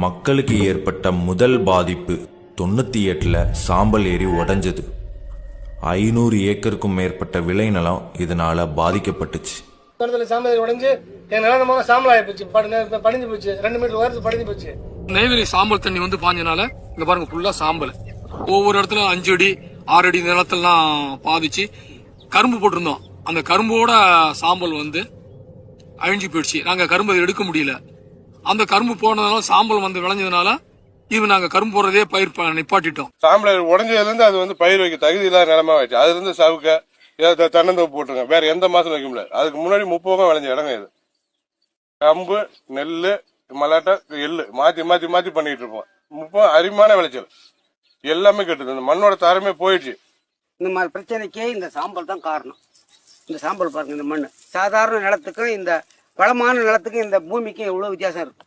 மக்களுக்கு ஏற்பட்ட முதல் பாதிப்பு 98ல் சாம்பல் ஏரி உடைஞ்சது. 500 ஏக்கருக்கும் மேற்பட்ட விளைநிலம் இதனால பாதிக்கப்பட்டுச்சு. சாம்பல் உடைஞ்சு சாம்பல் ஆகி போச்சு, படிஞ்சு போச்சு, 2 மீட்டர் உயரத்துக்கு படிஞ்சு போச்சு. நெய்வேலி சாம்பல் தண்ணி வந்து பாஞ்சனால இங்க பாருங்க ஃபுல்லா சாம்பல். ஒவ்வொரு இடத்துல 5 அடி 6 அடி நிலத்தெல்லாம் பாதிச்சு. கரும்பு போட்டிருந்தோம், அந்த கரும்போட சாம்பல் வந்து அழிஞ்சு போயிடுச்சு. நாங்க கரும்பு எடுக்க முடியல. அந்த கரும்பு போனதுனால சாம்பல் வந்து விளைஞ்சதுனால இது நாங்க கரும்பு போடுறதே பயிர் நிப்பாட்டிட்டோம். சாம்பல் உடஞ்சதுல இருந்து அது வந்து பயிர் வைக்க தகுதி இல்லாத நிலமா ஆயிடுச்சு. அதுல இருந்து சவுக்க தென்னந்தோப்பு போட்டுருங்க, வேற எந்த மாசம் வைக்க முடியாது. அதுக்கு முன்னாடி 30 விளைஞ்ச இடங்க இது. கம்பு, நெல்லு, மல்லாட்டை, எள்ளு மாத்தி மாத்தி மாத்தி பண்ணிட்டு இருப்போம். 30 அருமையான விளைச்சல். எல்லாமே கெட்டுது, இந்த மண்ணோட தரமே போயிடுச்சு. இந்த மாதிரி பிரச்சனைக்கே இந்த சாம்பல் தான் காரணம். இந்த சாம்பல் பாருங்க, இந்த மண் சாதாரண நிலத்துக்கும் இந்த வளமான நிலத்துக்கும் இந்த பூமிக்கும் எவ்வளவு வித்தியாசம் இருக்கு.